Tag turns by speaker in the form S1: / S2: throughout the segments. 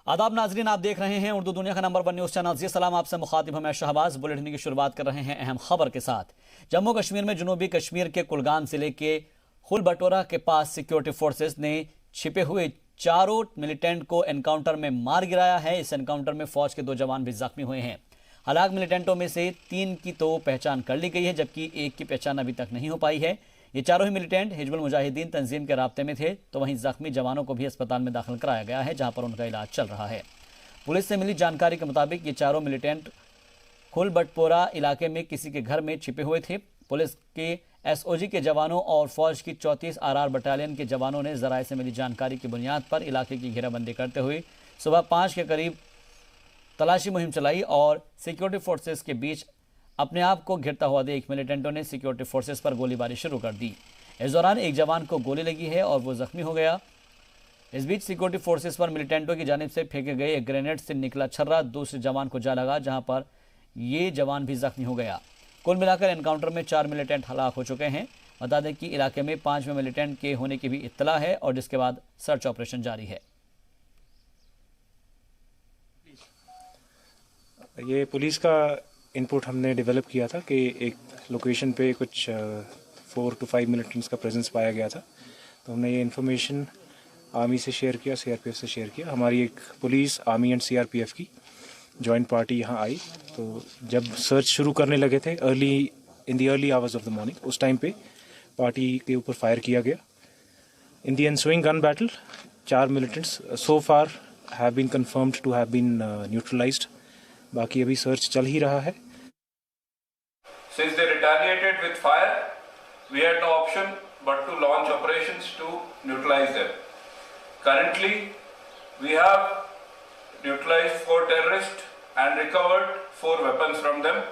S1: आदाब नाजरीन, आप देख रहे हैं उर्दू दुनिया का नंबर 1 न्यूज चैनल। जी सलाम, आपसे मुखातिब हमें शहबाज। बुलेटिन की शुरुआत कर रहे हैं अहम खबर के साथ। जम्मू कश्मीर में जनूबी कश्मीर के कुलगाम जिले के खुल बटोरा के पास सिक्योरिटी फोर्सेस ने छिपे हुए 4 मिलिटेंट को एनकाउंटर में मार गिराया है। इस एनकाउंटर में फौज के 2 जवान भी जख्मी हुए हैं। हलाक मिलिटेंटों में से 3 की तो पहचान कर ली गई है, जबकि 1 की पहचान अभी तक नहीं हो पाई है। ये चारों ही मिलिटेंट हिजबुल मुजाहिदीन तंजीम के राब्ते में थे। तो वहीं जख्मी जवानों को भी अस्पताल में दाखिल कराया गया है, जहां पर उनका इलाज चल रहा है। पुलिस से मिली जानकारी के मुताबिक ये चारों मिलिटेंट खुलबटपोरा इलाके में किसी के घर में छिपे हुए थे। पुलिस के एसओजी के जवानों और फौज की 34 आरआर बटालियन के जवानों ने जराये से मिली जानकारी की बुनियाद पर इलाके की घेराबंदी करते हुए सुबह 5 के करीब तलाशी मुहिम चलाई और सिक्योरिटी फोर्सेस के बीच अपने आप को घिरता हुआ देख मिलिटेंटों ने सिक्योरिटी फोर्सेस पर गोलीबारी शुरू कर दी। इस दौरान एक जवान को गोली लगी है और वो जख्मी हो गया। इस बीच सिक्योरिटी फोर्सेस पर मिलिटेंटों की जानिब से फेंके गए एक ग्रेनेड से निकला छर्रा दूसरे जवान को जा लगा, जहां पर ये जवान भी जख्मी हो गया। कुल मिलाकर एनकाउंटर में 4 मिलिटेंट हलाक हो चुके हैं। बता दें कि इलाके में 5वें मिलिटेंट के होने की भी इत्तला है और जिसके बाद सर्च ऑपरेशन जारी है।
S2: ये पुलिस का इनपुट हमने डेवलप किया था कि एक लोकेशन पे कुछ 4 to 5 मिलिटेंट्स का प्रेजेंस पाया गया था। तो हमने ये इन्फॉर्मेशन आर्मी से शेयर किया, सीआरपीएफ से शेयर किया। हमारी एक पुलिस, आर्मी एंड सीआरपीएफ की जॉइंट पार्टी यहाँ आई। तो जब सर्च शुरू करने लगे थे in the early hours of the morning, उस टाइम पे पार्टी के ऊपर फायर किया गया। In the ensuing gun battle 4 militants so far have been confirmed to have been neutralised. बाकी अभी सर्च चल ही रहा है।
S3: Since they retaliated with fire, we had no option but to launch operations to neutralize them. Currently, we have neutralized 4 terrorists and recovered 4 weapons from them.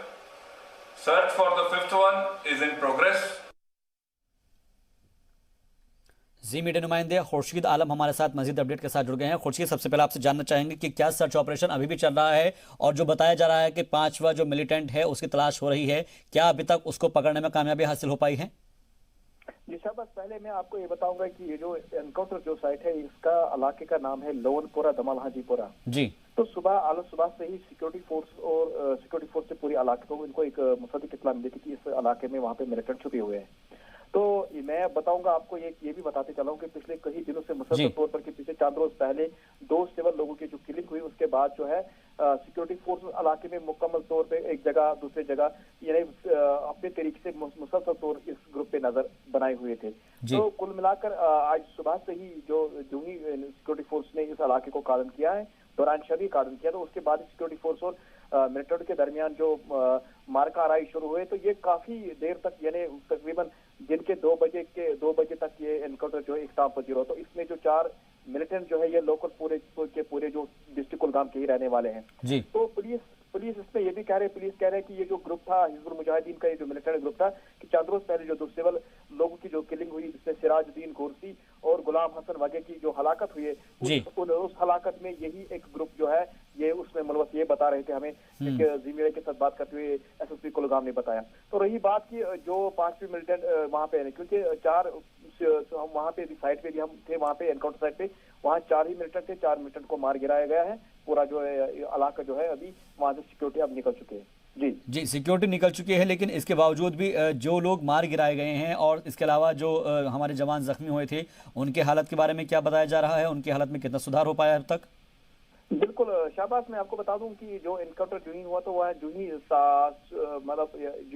S3: Search for the 5th one is in progress.
S1: Zee media नुमाइंदे खुर्शीद आलम हमारे साथ मजीद update के साथ जुड़ गए हैं। खुर्शीद, सबसे पहले आपसे जानना चाहेंगे कि क्या सर्च ऑपरेशन अभी भी चल रहा है और जो बताया जा रहा है कि 5वां जो मिलिटेंट है उसकी तलाश हो रही है, क्या अभी तक उसको पकड़ने में कामयाबी हासिल हो पाई है?
S4: जी शाबाश, पहले मैं आपको ये बताऊंगा कि ये जो एनकाउंटर जो साइट है इसका इलाके का नाम है लोनपुरा दमल हाजीपुरा जी। तो सुबह से ही सिक्योरिटी फोर्स से पूरी इलाके को इनको एक मुसद्दिक इत्तला मिली थी कि इस इलाके में वहाँ पे मिलिटेंट छुपे हुए हैं। तो मैं बताऊंगा आपको, ये भी बताते चला हूं कि पिछले कई दिनों से मुसलसल तौर पर कि पिछले 4 रोज पहले 2 सिविल लोगों की जो किलिंग हुई, उसके बाद जो है सिक्योरिटी फोर्स इलाके में मुकम्मल तौर पे एक जगह दूसरे जगह यानी अपने तरीके से मुसलसल तौर इस ग्रुप पे नजर बनाए हुए थे। तो कुल मिलाकर आज सुबह से ही जो ही सिक्योरिटी फोर्स ने इस इलाके को कार्डन किया है, दौरान शबी कार्डन किया, तो उसके बाद सिक्योरिटी फोर्स और मिलिटेंट के दरमियान जो मार्का आराई शुरू हुए, तो ये काफी देर तक यानी तकरीबन दिन के 2 बजे तक ये एनकाउंटर जो है एक साथ बजी रहा। तो इसमें जो 4 मिलिटेंट जो है ये लोकल पूरे जो डिस्ट्रिक्ट कुलगाम के ही रहने वाले हैं जी। तो पुलिस इसमें ये भी कह रहे हैं कि ये जो ग्रुप था हिजबुल मुजाहिदीन का, ये जो मिलिटेंट ग्रुप था कि 4 रोज पहले जो 2 सिविल लोगों की जो किलिंग हुई, जिसमें सिराजुद्दीन गोरसी और गुलाम हसन वगे की जो हलाकत हुई है, उस हलाकत में यही एक ग्रुप जो है ये उसमें मुलवस, ये बता रहे थे हमें जी मीडिया के साथ बात करते हुए एसएसपी कुलगाम ने बताया। तो रही बात की जो 5वीं मिलिटेंट वहाँ पे, क्योंकि 4 हम वहाँ पे साइड पे भी हम थे, वहाँ पे एनकाउंटर साइड पे वहाँ 4 ही मिलिटेंट थे, 4 मिलिटेंट को मार गिराया गया है। पूरा जो है इलाका जो है अभी वहाँ से सिक्योरिटी अब निकल चुके हैं जी। सिक्योरिटी निकल चुकी है, लेकिन इसके बावजूद भी जो लोग मार गिराए गए हैं और इसके अलावा जो हमारे जवान जख्मी हुए थे, उनके हालत के बारे में क्या बताया जा रहा है? उनकी हालत में कितना सुधार हो पाया अब तक? बिल्कुल शाहबाज, मैं आपको बता दूं कि जो एनकाउंटर जो ही हुआ तो वह जो ही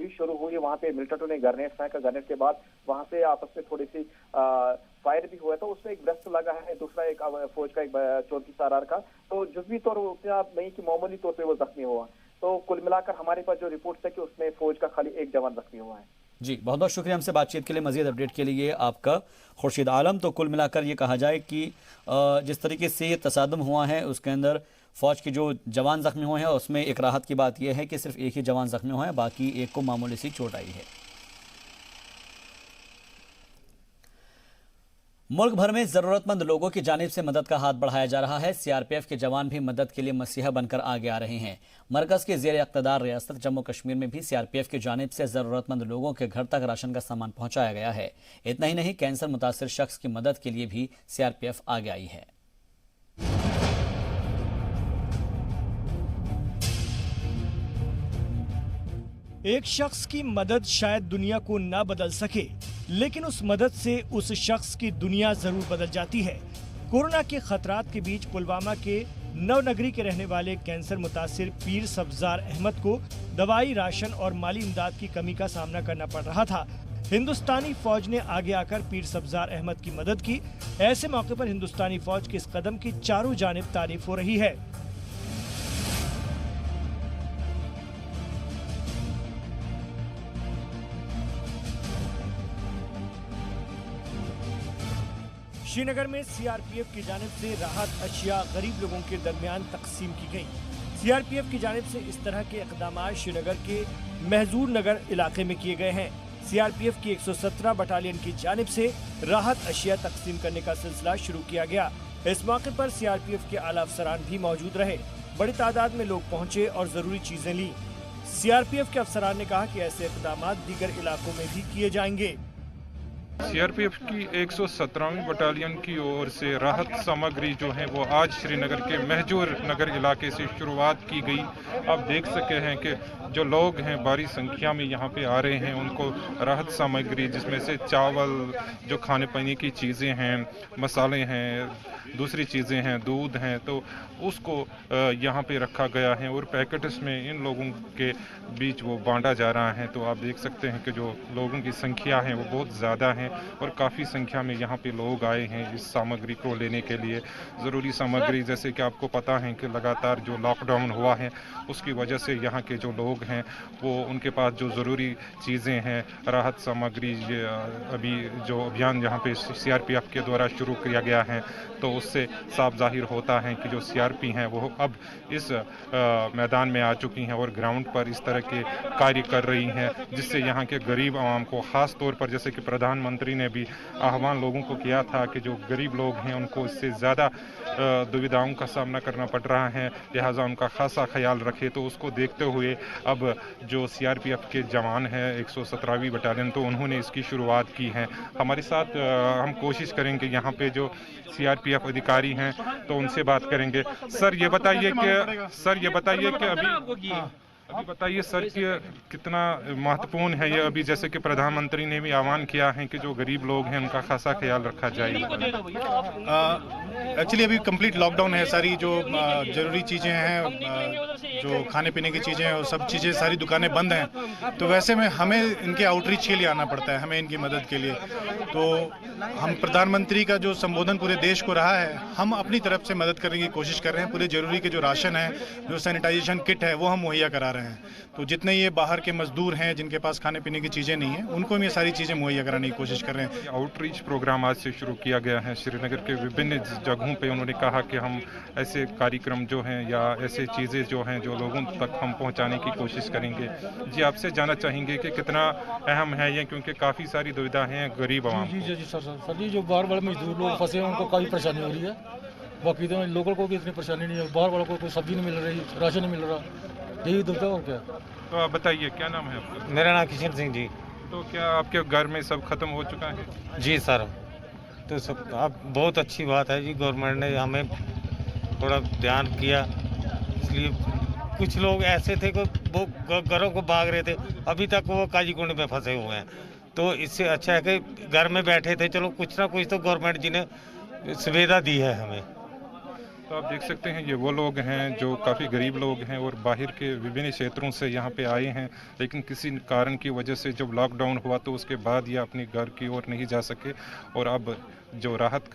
S4: शुरू हुई, वहाँ पे मिलिटेंटों ने ग्रेनेड फेंका। ग्रेनेड के बाद वहाँ से आपस में थोड़ी सी फायर भी हुआ, तो उसमें एक ब्रस्ट लगा है, दूसरा एक फौज का एक 34 आरआर का। तो जुज़वी तौर पर नहीं कि मामूली तौर पर वो जख्मी हुआ। तो कुल मिलाकर हमारे पास जो रिपोर्ट है कि उसमें फौज का खाली एक जवान जख्मी हुआ है जी। बहुत बहुत शुक्रिया हमसे बातचीत के लिए, मजीद अपडेट के लिए आपका खुर्शीद आलम। तो कुल मिलाकर ये कहा जाए कि जिस तरीके से ये तसादम हुआ है उसके अंदर फौज के जो जवान जख्मी हुए हैं उसमें एक राहत की बात यह है कि सिर्फ एक ही जवान जख्मी हुआ है, बाकी एक को मामूली सी चोट आई है। मुल्क भर में जरूरतमंद लोगों की जानिब से मदद का हाथ बढ़ाया जा रहा है। सीआरपीएफ के जवान भी मदद के लिए मसीहा बनकर आगे आ रहे हैं। मरकज के ज़ेर इक़्तिदार रियासत जम्मू कश्मीर में भी सीआरपीएफ की जानिब से जरूरतमंद लोगों के घर तक राशन का सामान पहुंचाया गया है। इतना ही नहीं, कैंसर मुतासिर शख्स की मदद के लिए भी सीआरपीएफ आगे आई है।
S5: एक शख्स की मदद शायद दुनिया को ना बदल सके, लेकिन उस मदद से उस शख्स की दुनिया जरूर बदल जाती है। कोरोना के खतरात के बीच पुलवामा के नवनगरी के रहने वाले कैंसर मुतासिर पीर सब्जार अहमद को दवाई, राशन और माली इमदाद की कमी का सामना करना पड़ रहा था। हिंदुस्तानी फौज ने आगे आकर पीर सब्जार अहमद की मदद की। ऐसे मौके पर हिंदुस्तानी फौज के इस कदम की चारों जानिब तारीफ हो रही है। श्रीनगर में सीआरपीएफ की जानिब से राहत अशिया गरीब लोगों के दरमियान तकसीम की गई। सीआरपीएफ की जानिब से इस तरह के इक़दाम श्रीनगर के महजूर नगर इलाके में किए गए हैं। सीआरपीएफ की 117 बटालियन की जानिब से राहत अशिया तकसीम करने का सिलसिला शुरू किया गया। इस मौके पर सीआरपीएफ के आला अफसरान भी मौजूद रहे। बड़ी तादाद में लोग पहुंचे और जरूरी चीजें ली। सीआरपीएफ के अफसरान ने कहा कि ऐसे इक़दाम दीगर इलाकों में भी किए जाएंगे।
S6: सीआरपीएफ की 117वीं बटालियन की ओर से राहत सामग्री जो है वो आज श्रीनगर के महजूर नगर इलाके से शुरुआत की गई। आप देख सके हैं कि जो लोग हैं भारी संख्या में यहाँ पे आ रहे हैं, उनको राहत सामग्री जिसमें से चावल, जो खाने पीने की चीज़ें हैं, मसाले हैं, दूसरी चीज़ें हैं, दूध हैं, तो उसको यहाँ पे रखा गया है और पैकेट्स में इन लोगों के बीच वो बांटा जा रहा है। तो आप देख सकते हैं कि जो लोगों की संख्या है वो बहुत ज़्यादा है और काफ़ी संख्या में यहाँ पे लोग आए हैं इस सामग्री को लेने के लिए। ज़रूरी सामग्री जैसे कि आपको पता है कि लगातार जो लॉकडाउन हुआ है उसकी वजह से यहाँ के जो लोग हैं वो उनके पास जो ज़रूरी चीज़ें हैं, राहत सामग्री, अभी जो अभियान यहाँ पे सीआरपीएफ के द्वारा शुरू किया गया है तो उससे साफ जाहिर होता है कि जो सीआरपी हैं वो अब इस मैदान में आ चुकी हैं और ग्राउंड पर इस तरह के कार्य कर रही हैं, जिससे यहाँ के गरीब आवाम को, ख़ास तौर पर जैसे कि प्रधानमंत्री ने भी आह्वान लोगों को किया था कि जो गरीब लोग हैं उनको इससे ज़्यादा दुविधाओं का सामना करना पड़ रहा है, लिहाजा उनका खासा ख्याल रखे। तो उसको देखते हुए अब जो सीआरपीएफ के जवान हैं 117वीं बटालियन, तो उन्होंने इसकी शुरुआत की है। हमारे साथ हम कोशिश करेंगे यहाँ पे जो सीआरपीएफ अधिकारी हैं तो उनसे बात करेंगे। सर ये बताइए कि अभी बताइए सर कि कितना महत्वपूर्ण है ये, अभी जैसे कि प्रधानमंत्री ने भी आह्वान किया है कि जो गरीब लोग हैं उनका खासा ख्याल रखा जाए।
S7: एक्चुअली अभी कंप्लीट लॉकडाउन है, सारी जो ज़रूरी चीज़ें हैं, जो खाने पीने की चीज़ें हैं, वो सब चीज़ें, सारी दुकानें बंद हैं। तो वैसे में हमें इनके आउटरीच के लिए आना पड़ता है, हमें इनकी मदद के लिए। तो हम प्रधानमंत्री का जो संबोधन पूरे देश को रहा है, हम अपनी तरफ से मदद करने की कोशिश कर रहे हैं। पूरे ज़रूरी के जो राशन है, जो सैनिटाइजेशन किट है, वो हम मुहैया करा रहे हैं। तो जितने ये बाहर के मजदूर हैं जिनके पास खाने पीने की चीज़ें नहीं हैं, उनको हम ये सारी चीज़ें मुहैया कराने की कोशिश कर रहे हैं।
S6: आउटरीच प्रोग्राम आज से शुरू किया गया है श्रीनगर के विभिन्न जगहों पे। उन्होंने कहा कि हम ऐसे कार्यक्रम जो हैं या ऐसे चीज़ें जो हैं जो लोगों तक हम पहुंचाने की कोशिश करेंगे। जी आपसे जानना चाहेंगे कि कितना अहम है ये, क्योंकि काफ़ी सारी दुविधा हैं गरीब आवाम को।
S8: जी सर जी, जो बाहर वाले मजदूर लोग फंसे हैं उनको काफ़ी परेशानी हो रही है। बाकी तो लोकल को भी इतनी परेशानी नहीं है, बाहर वालों को कोई सब्जी नहीं मिल रही, राशन नहीं मिल रहा, यही दुविधा और क्या।
S6: तो आप बताइए क्या नाम है आपका?
S9: मेरा नाम किशन सिंह जी।
S6: तो क्या आपके घर में सब खत्म हो चुका है?
S9: जी सर, तो सब अब बहुत अच्छी बात है जी, गवर्नमेंट ने हमें थोड़ा ध्यान किया। इसलिए कुछ लोग ऐसे थे कि वो घरों को भाग रहे थे, अभी तक वो काजीकुंड में फंसे हुए हैं। तो इससे अच्छा है कि घर में बैठे थे, चलो कुछ ना कुछ तो गवर्नमेंट जी ने सुविधा दी है हमें।
S6: तो आप देख सकते हैं ये वो लोग हैं जो काफ़ी गरीब लोग हैं और बाहर के विभिन्न क्षेत्रों से यहाँ पे आए हैं, लेकिन किसी कारण की वजह से जब लॉकडाउन हुआ तो उसके बाद ये अपने घर की ओर नहीं जा सके और अब जो राहत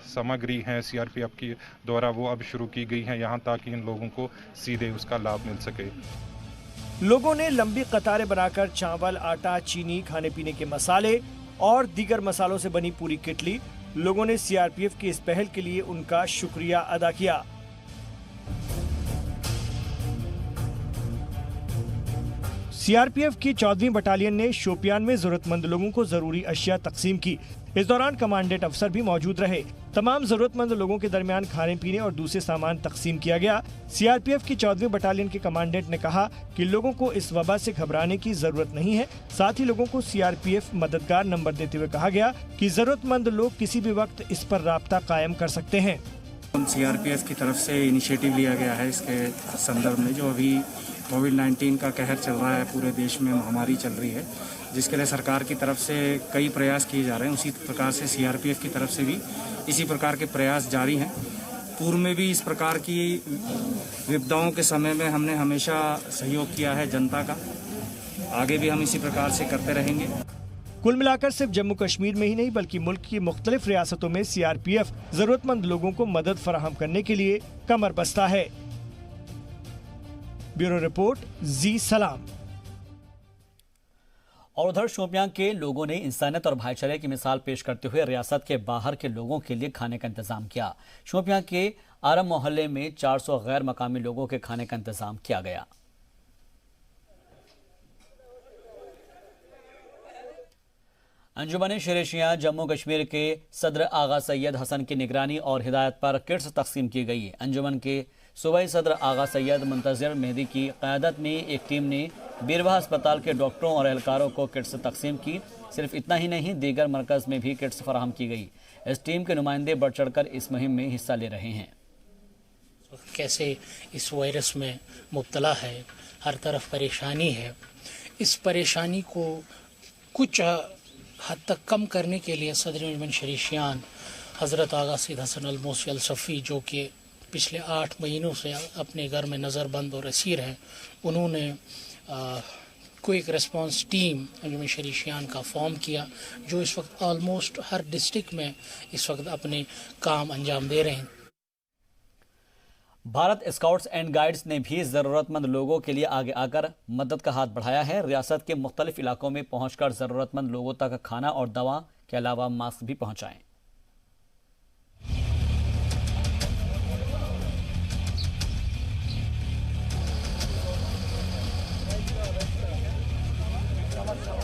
S6: सामग्री है सीआरपीएफ की द्वारा वो अब शुरू की गई है यहाँ, ताकि इन लोगों को सीधे उसका लाभ मिल सके।
S5: लोगों ने लंबी कतारें बनाकर चावल, आटा, चीनी, खाने पीने के मसाले और दीगर मसालों से बनी पूरी किट ली। लोगों ने सीआरपीएफ की इस पहल के लिए उनका शुक्रिया अदा किया। सीआरपीएफ की 14वीं बटालियन ने शोपियान में जरूरतमंद लोगों को जरूरी अशिया तकसीम की। इस दौरान कमांडेंट अफसर भी मौजूद रहे। तमाम जरूरतमंद लोगों के दरमियान खाने पीने और दूसरे सामान तकसीम किया गया। सीआरपीएफ की 14वीं बटालियन के कमांडेंट ने कहा कि लोगों को इस वबा से घबराने की जरूरत नहीं है। साथ ही लोगों को सीआरपीएफ मददगार नंबर देते हुए कहा गया कि जरूरतमंद लोग किसी भी वक्त इस पर राब्ता कायम कर सकते हैं।
S10: सीआरपीएफ की तरफ से इनिशिएटिव लिया गया है इसके संदर्भ में, जो अभी कोविड-19 का कहर चल रहा है, पूरे देश में महामारी चल रही है, जिसके लिए सरकार की तरफ से कई प्रयास किए जा रहे हैं। उसी प्रकार से सीआरपीएफ की तरफ से भी इसी प्रकार के प्रयास जारी हैं। पूर्व में भी इस प्रकार की विपदाओं के समय में हमने हमेशा सहयोग किया है जनता का, आगे भी हम इसी प्रकार से करते रहेंगे।
S5: कुल मिलाकर सिर्फ जम्मू कश्मीर में ही नहीं बल्कि मुल्क की मुख्तलिफ रियासतों में सीआरपीएफ जरूरतमंद लोगों को मदद फराहम करने के लिए कमर बस्ता है। ब्यूरो रिपोर्ट, जी सलाम।
S1: और उधर शोपियां के लोगों ने इंसानियत और भाईचारे की मिसाल पेश करते हुए रियासत के बाहर के लोगों के लिए खाने का इंतजाम किया। शोपियां के आरम मोहल्ले में 400 गैर मकामी लोगों के खाने का इंतजाम किया गया। अंजुमन शेर-ए-शिया जम्मू कश्मीर के सदर आगा सैयद हसन की निगरानी और हिदायत पर किट्स तकसीम की गई। अंजुमन के सूबाई सदर आगा सैयद मुंतज़िर मेहदी की क़यादत में एक टीम ने बीरवाह अस्पताल के डॉक्टरों और एहलकारों को किट्स तकसीम की। सिर्फ इतना ही नहीं, दीगर मरकज़ में भी किट्स फराहम की गई। इस टीम के नुमाइंदे बढ़ चढ़कर इस मुहिम में हिस्सा ले रहे हैं।
S11: कैसे इस वायरस में मुब्तला है, हर तरफ परेशानी है, इस परेशानी को कुछ हद तक कम करने के लिए सदर अंजुमन शेर-ए-शियान हज़रत आगा सैयद हसन अल-मूसी अल-सफ़ी, जो कि पिछले 8 महीनों से अपने घर में नज़रबंद और असीर हैं, उन्होंने क्विक रिस्पांस टीम अंजुमन शेर-ए-शियान का फॉर्म किया, जो इस वक्त ऑलमोस्ट हर डिस्ट्रिक्ट में इस वक्त अपने काम अंजाम दे रहे हैं।
S1: भारत स्काउट्स एंड गाइड्स ने भी ज़रूरतमंद लोगों के लिए आगे आकर मदद का हाथ बढ़ाया है। रियासत के मुख्तलिफ इलाकों में पहुंचकर ज़रूरतमंद लोगों तक खाना और दवा के अलावा मास्क भी पहुंचाएं।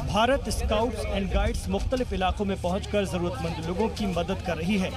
S5: भारत स्काउट्स एंड गाइड्स मुख्तलिफ इलाकों में पहुंचकर जरूरतमंद लोगों की मदद कर रही है।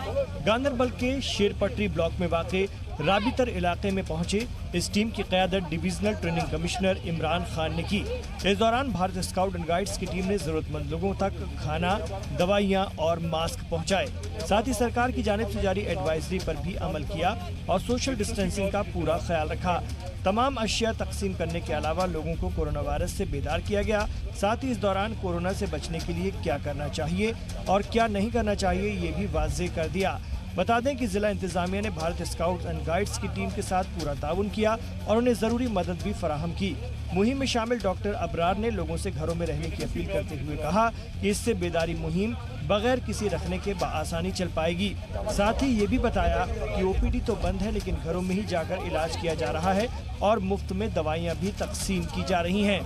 S5: गांदरबल के शेरपटरी ब्लॉक में वाक़े राबितर इलाके में पहुंचे इस टीम की क़यादत divisional training commissioner Imran Khan ने की। इस दौरान भारत स्काउट एंड गाइड्स की टीम ने जरूरतमंद लोगों तक खाना, दवाइयां और मास्क पहुंचाए। साथ ही सरकार की जानिब से जारी एडवाइजरी पर भी अमल किया और सोशल डिस्टेंसिंग का पूरा ख्याल रखा। तमाम अशिया तकसीम करने के अलावा लोगों को कोरोना वायरस से बेदार किया गया। साथ ही इस दौरान कोरोना से बचने के लिए क्या करना चाहिए और क्या नहीं करना चाहिए ये भी वाज़ेह कर दिया। बता दें कि जिला इंतजामिया ने भारत स्काउट्स एंड गाइड्स की टीम के साथ पूरा ताउन किया और उन्हें ज़रूरी मदद भी फराहम की। मुहिम में शामिल डॉक्टर अबरार ने लोगों से घरों में रहने की अपील करते हुए कहा कि इससे बेदारी मुहिम बगैर किसी रखने के बआसानी चल पाएगी। साथ ही ये भी बताया कि ओपीडी तो बंद है लेकिन घरों में ही जाकर इलाज किया जा रहा है और मुफ्त में दवाइयाँ भी तकसीम की जा रही हैं।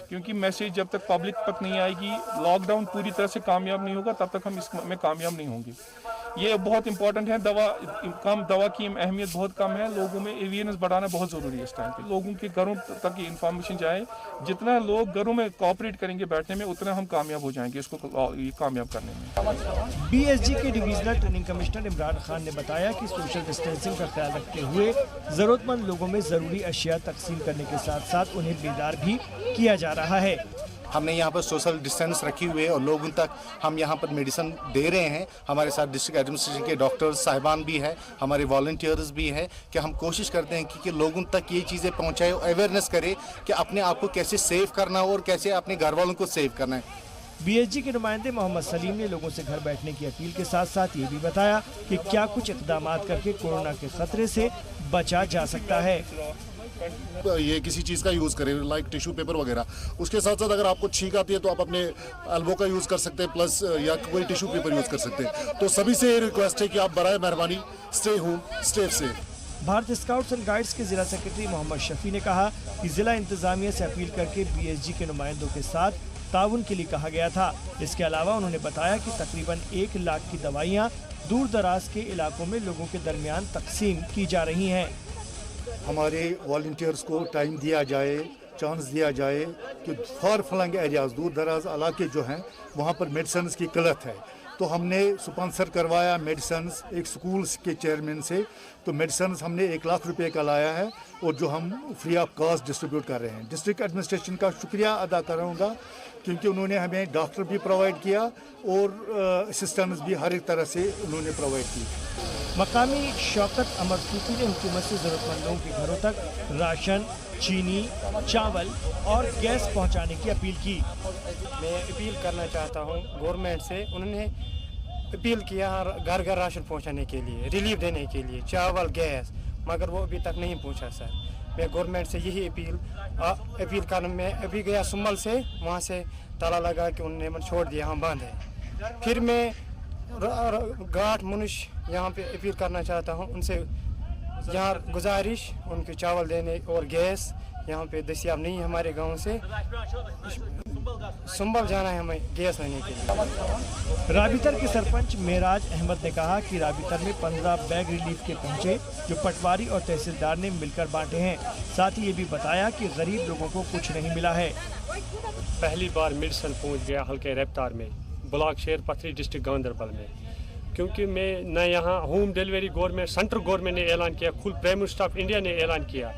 S6: क्योंकि मैसेज जब तक पब्लिक तक नहीं आएगी, लॉकडाउन पूरी तरह से कामयाब नहीं होगा, तब तक हम इसमें कामयाब नहीं होंगे। ये बहुत इंपॉर्टेंट है। दवा की अहमियत बहुत कम है। लोगों में अवेयरनेस बढ़ाना बहुत ज़रूरी है। इस टाइम पे लोगों के घरों तक ये इन्फॉर्मेशन जाए। जितना लोग घरों में कोऑपरेट करेंगे बैठने में, उतना हम कामयाब हो जाएंगे इसको कामयाब करने में।
S5: बीएसजी के divisional training commissioner Imran Khan ने बताया कि सोशल डिस्टेंसिंग का ख्याल रखते हुए ज़रूरतमंद लोगों में ज़रूरी अशिया तकसीम करने के साथ साथ उन्हें बेदार भी किया जा रहा है।
S12: हमने यहाँ पर सोशल डिस्टेंस रखी हुई है और लोगों तक हम यहाँ पर मेडिसिन दे रहे हैं। हमारे साथ डिस्ट्रिक्ट एडमिनिस्ट्रेशन के डॉक्टर्स साहिबान भी हैं, हमारे वॉलंटियर्स भी हैं कि हम कोशिश करते हैं कि लोगों तक ये चीज़ें पहुँचाए, अवेयरनेस करें कि अपने आप को कैसे सेव करना और कैसे अपने घर वालों को सेव करना है।
S5: बीएसजी के नुमाइंदे मोहम्मद सलीम ने लोगों से घर बैठने की अपील के साथ साथ ये भी बताया कि क्या कुछ इक़दाम करके कोरोना के खतरे से बचा जा सकता है।
S13: ये किसी चीज़ का यूज़ करें, लाइक टिश्यू पेपर वगैरह। उसके साथ साथ अगर आपको छींक आती है तो आप अपने एल्बो का यूज़ कर सकते हैं, प्लस या कोई टिश्यू पेपर यूज़ कर सकते हैं। तो सभी से ये रिक्वेस्ट है कि आप बराए मेहरबानी stay home, stay safe.
S5: Bharat scouts and guides के जिला सेक्रेटरी मोहम्मद शफी ने कहा कि जिला इंतजामिया से अपील करके बीएसजी के नुमाइंदों के साथ ताउन के लिए कहा गया था। इसके अलावा उन्होंने बताया कि तकरीबन 1 लाख की दवाइयाँ दूर दराज के इलाकों में लोगों के दरमियान तकसीम की जा रही हैं।
S14: हमारे वॉलंटियर्स को टाइम दिया जाए, चांस दिया जाए कि फार फ्लंग एरियाज, दूर दराज इलाके जो हैं वहाँ पर मेडिसिन की किल्लत है। तो हमने स्पॉन्सर करवाया मेडिसिन एक स्कूल के चेयरमैन से। तो मेडिसिन हमने 1 लाख रुपए का लाया है और जो हम फ्री ऑफ कॉस्ट डिस्ट्रीब्यूट कर रहे हैं। डिस्ट्रिक्ट एडमिनिस्ट्रेशन का शुक्रिया अदा करूँगा क्योंकि उन्होंने हमें डॉक्टर भी प्रोवाइड किया और असिस्टेंस भी हर एक तरह से उन्होंने प्रोवाइड की।
S5: मकामी शौकत अमर सूफी ने हुकूमत से जरूरतमंद लोगों के घरों तक राशन, चीनी, चावल और गैस पहुंचाने की अपील की।
S15: मैं अपील करना चाहता हूं गवर्नमेंट से, उन्होंने अपील किया घर घर राशन पहुंचाने के लिए, रिलीफ देने के लिए, चावल, गैस, मगर वो अभी तक नहीं पहुंचा सर। मैं गवर्नमेंट से यही अपील करना, मैं अभी गया सुम्बल से, वहाँ से ताला लगा कि उन्होंने छोड़ दिया, हम बंद है। फिर मैं घाट मनुष्य यहाँ पे अपील करना चाहता हूँ उनसे, यहाँ गुजारिश उनके चावल देने और गैस यहाँ पे दस्तियाब नहीं है हमारे गांव से, सुम्बल जाना है हमें गैस लेने के लिए।
S5: राबितर के सरपंच मेराज अहमद ने कहा कि राबितर में 15 बैग रिलीफ के पहुंचे, जो पटवारी और तहसीलदार ने मिलकर बांटे हैं। साथ ही ये भी बताया कि गरीब लोगों को कुछ नहीं मिला है।
S16: पहली बार मेडिसिन पहुंच गया हल्के रफ्तार में, ब्लॉक शेर पथरी डिस्ट्रिक्ट गांधरबल में, क्योंकि मैं न यहाँ home delivery government central government ने ऐलान किया, खुद प्राइम मिनिस्टर ऑफ इंडिया ने ऐलान किया,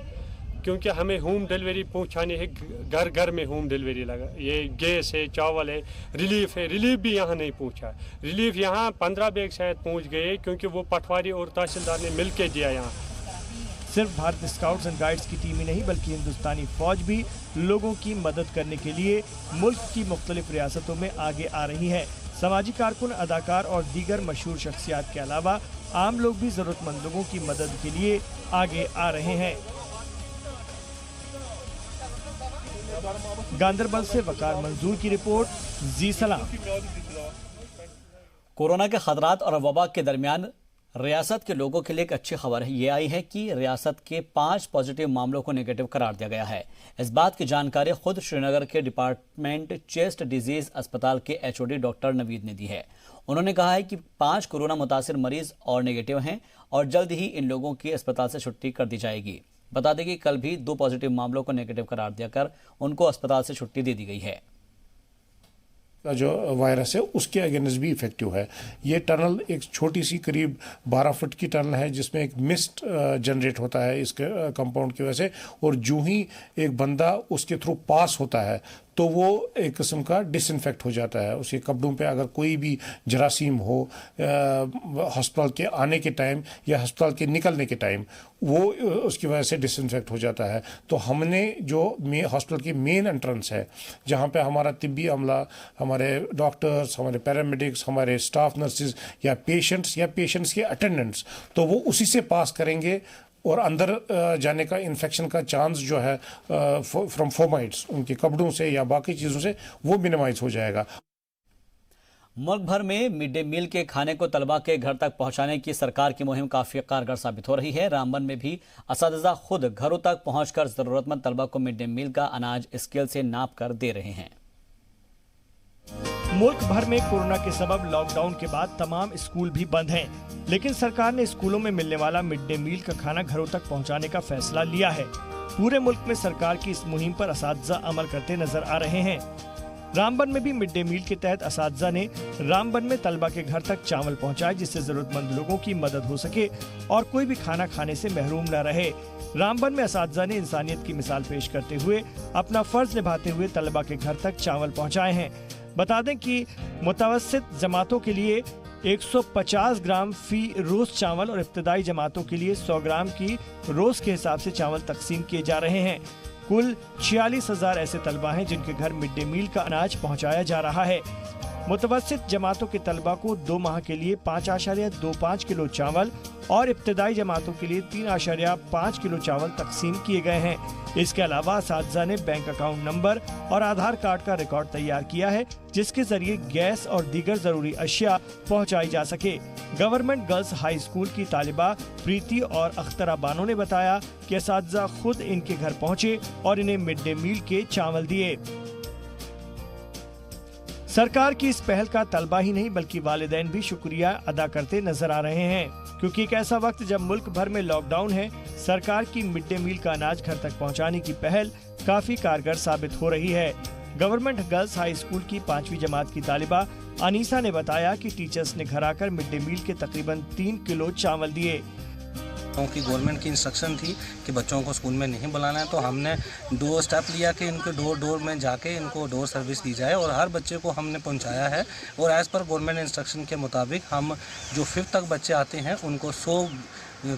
S16: क्योंकि हमें होम डिलीवरी पहुँचानी है, घर घर में होम डिलीवरी लगा, ये गैस है, चावल है, रिलीफ भी यहाँ नहीं पहुँचा। रिलीफ यहाँ 15 बैग शायद पहुँच गए, क्योंकि वो पटवारी और तहसीलदार ने मिल के दिया। यहाँ
S5: सिर्फ भारत स्काउट्स एंड गाइड्स की टीम ही नहीं बल्कि हिंदुस्तानी फौज भी लोगों की मदद करने के लिए मुल्क की मुख्तलिफ रियासतों में आगे आ रही है। समाजी कारकुन, अदाकार और दीगर मशहूर शख्सियात के अलावा आम लोग भी जरूरतमंद लोगों की मदद के लिए आगे आ रहे हैं। गांधरबल से वकार मंजूर की रिपोर्ट, जी सलाम।
S1: कोरोना के खतरात और वबा के दरमियान रियासत के लोगों के लिए एक अच्छी खबर ये आई है कि रियासत के 5 पॉजिटिव मामलों को नेगेटिव करार दिया गया है। इस बात की जानकारी खुद श्रीनगर के डिपार्टमेंट चेस्ट डिजीज अस्पताल के HOD डॉक्टर नवीद ने दी है। उन्होंने कहा है कि 5 कोरोना मुतासिर मरीज और नेगेटिव हैं और जल्द ही इन लोगों की अस्पताल से छुट्टी कर दी जाएगी। बता दें कि कल भी 2 पॉजिटिव मामलों को नेगेटिव करार देकर उनको अस्पताल से छुट्टी दे दी गई है।
S17: जो वायरस है उसके अगेंस्ट भी इफेक्टिव है। ये टनल एक छोटी सी करीब 12 फुट की टनल है जिसमें एक मिस्ट जनरेट होता है इसके कंपाउंड की वजह से, और जो ही एक बंदा उसके थ्रू पास होता है तो वो एक किस्म का डिसइंफेक्ट हो जाता है। उसके कपड़ों पे अगर कोई भी जरासीम हो अस्पताल के आने के टाइम या अस्पताल के निकलने के टाइम, वो उसकी वजह से डिसइंफेक्ट हो जाता है। तो हमने जो हॉस्पिटल की मेन एंट्रेंस है जहाँ पे हमारा तिब्बी अमला, हमारे डॉक्टर्स, हमारे पैरामेडिक्स, हमारे स्टाफ नर्सेज या पेशेंट्स के अटेंडेंट्स, तो वो उसी से पास करेंगे और अंदर जाने का इन्फेक्शन का चांस जो है फ्रॉम फोमाइट्स, उनके कपड़ों से या बाकी चीज़ों से, वो मिनिमाइज हो जाएगा।
S1: मुल्क भर में मिड डे मील के खाने को तलबा के घर तक पहुंचाने की सरकार की मुहिम काफ़ी कारगर साबित हो रही है। रामबन में भी असातिज़ा खुद घरों तक पहुंचकर ज़रूरतमंद तलबा को मिड डे मील का अनाज स्केल से नाप कर दे रहे हैं।
S5: मुल्क भर में कोरोना के सबब लॉकडाउन के बाद तमाम स्कूल भी बंद हैं, लेकिन सरकार ने स्कूलों में मिलने वाला मिड डे मील का खाना घरों तक पहुंचाने का फैसला लिया है। पूरे मुल्क में सरकार की इस मुहिम पर असातिज़ा अमल करते नजर आ रहे हैं। रामबन में भी मिड डे मील के तहत असातिज़ा ने रामबन में तलबा के घर तक चावल पहुंचाए, जिससे जरूरतमंद लोगों की मदद हो सके और कोई भी खाना खाने से महरूम न रहे। रामबन में असातिज़ा ने इंसानियत की मिसाल पेश करते हुए अपना फर्ज निभाते हुए तलबा के घर तक चावल पहुँचाए हैं। बता दें कि मुतवस्सित जमातों के लिए 150 ग्राम फी रोज चावल और इब्तदाई जमातों के लिए 100 ग्राम की रोज के हिसाब से चावल तकसीम किए जा रहे हैं। कुल 46,000 ऐसे तलबा हैं जिनके घर मिड डे मील का अनाज पहुंचाया जा रहा है। मुतवस्सित जमातों के तलबा को 2 माह के लिए 5.25 किलो चावल और इब्तदाई जमातों के लिए 3.5 किलो चावल तकसीम किए गए हैं। इसके अलावा असातिज़ा ने बैंक अकाउंट नंबर और आधार कार्ड का रिकॉर्ड तैयार किया है, जिसके जरिए गैस और दीगर जरूरी अशिया पहुंचाई जा सके। गवर्नमेंट गर्ल्स हाई स्कूल की तालिबा प्रीति और अख्तरा बानो ने बताया कि असातिज़ा खुद इनके घर पहुंचे और इन्हें मिड डे मील के चावल दिए। सरकार की इस पहल का तलबा ही नहीं बल्कि वालिदैन भी शुक्रिया अदा करते नजर आ रहे हैं, क्योंकि एक ऐसा वक्त जब मुल्क भर में लॉकडाउन है, सरकार की मिड डे मील का अनाज घर तक पहुंचाने की पहल काफी कारगर साबित हो रही है। गवर्नमेंट गर्ल्स हाई स्कूल की 5वीं जमात की तालिबा अनीसा ने बताया कि टीचर्स ने घर आकर मिड डे मील के तकरीबन 3 किलो चावल दिए।
S18: क्योंकि गवर्नमेंट की इंस्ट्रक्शन थी कि बच्चों को स्कूल में नहीं बुलाना है, तो हमने 2 स्टेप लिया कि इनको डोर में जाके इनको डोर सर्विस दी जाए और हर बच्चे को हमने पहुंचाया है। और एज़ पर गवर्नमेंट इंस्ट्रक्शन के मुताबिक हम जो 5th तक बच्चे आते हैं उनको 100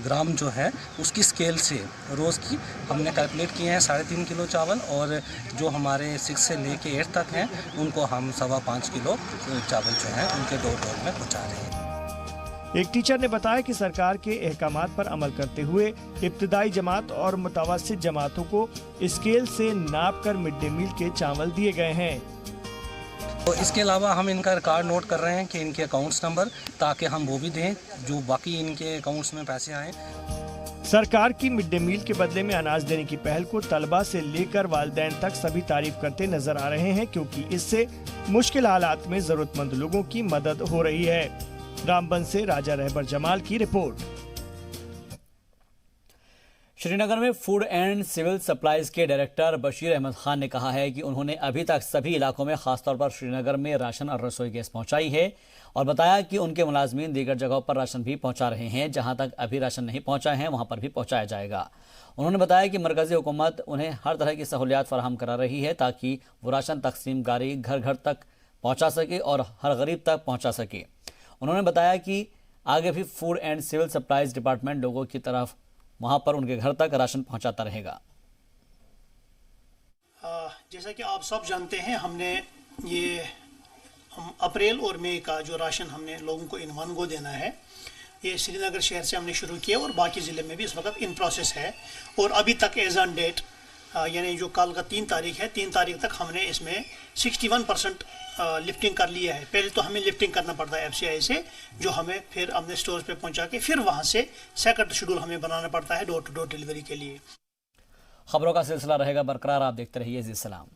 S18: ग्राम जो है उसकी स्केल से रोज़ की हमने कैलकुलेट किए हैं 3.5 किलो चावल, और जो हमारे 6 से लेके 8 तक हैं उनको हम 5.25 किलो चावल जो है उनके डोर में पहुँचा रहे हैं।
S5: एक टीचर ने बताया कि सरकार के अहकामात पर अमल करते हुए इब्तदाई जमात और मुतवस्सित जमातों को स्केल से नाप कर मिड डे मील के चावल दिए गए हैं।
S18: तो इसके अलावा हम इनका रिकॉर्ड नोट कर रहे हैं कि इनके अकाउंट्स नंबर, ताकि हम वो भी दें जो बाकी इनके अकाउंट्स में पैसे आए।
S5: सरकार की मिड डे मील के बदले में अनाज देने की पहल को तलबा से लेकर वालिदैन तक सभी तारीफ करते नजर आ रहे हैं, क्योंकि इससे मुश्किल हालात में जरूरतमंद लोगों की मदद हो रही है। रामबन से राजा रहबर जमाल की रिपोर्ट।
S1: श्रीनगर में फूड एंड सिविल सप्लाईज के डायरेक्टर बशीर अहमद खान ने कहा है कि उन्होंने अभी तक सभी इलाकों में खासतौर पर श्रीनगर में राशन और रसोई गैस पहुंचाई है, और बताया कि उनके मुलाजमीन दीगर जगहों पर राशन भी पहुंचा रहे हैं। जहां तक अभी राशन नहीं पहुंचा है वहां पर भी पहुंचाया जाएगा। उन्होंने बताया कि मरकजी हुकूमत उन्हें हर तरह की सहूलियात फराहम करा रही है ताकि वो राशन तकसीमगारी घर घर तक पहुँचा सके और हर गरीब तक पहुँचा सके। उन्होंने बताया कि आगे भी food and civil supplies department लोगों की तरफ वहां पर उनके घर तक राशन पहुंचाता रहेगा।
S19: जैसा कि आप सब जानते हैं, हमने ये अप्रैल और मई का जो राशन हमने लोगों को इन वन गो देना है, ये श्रीनगर शहर से हमने शुरू किया और बाकी ज़िले में भी इस वक्त इन प्रोसेस है। और अभी तक एज ऑन डेट यानी जो कल का 3 तारीख है, 3 तारीख तक हमने इसमें 61% लिफ्टिंग कर लिया है। पहले तो हमें लिफ्टिंग करना पड़ता है FCI से, जो हमें फिर अपने स्टोर्स पे पहुंचा के फिर वहां से सेकंड शेड्यूल हमें बनाना पड़ता है डोर टू डोर डिलीवरी के लिए।
S1: खबरों का सिलसिला रहेगा बरकरार, आप देखते रहिए जी सलाम।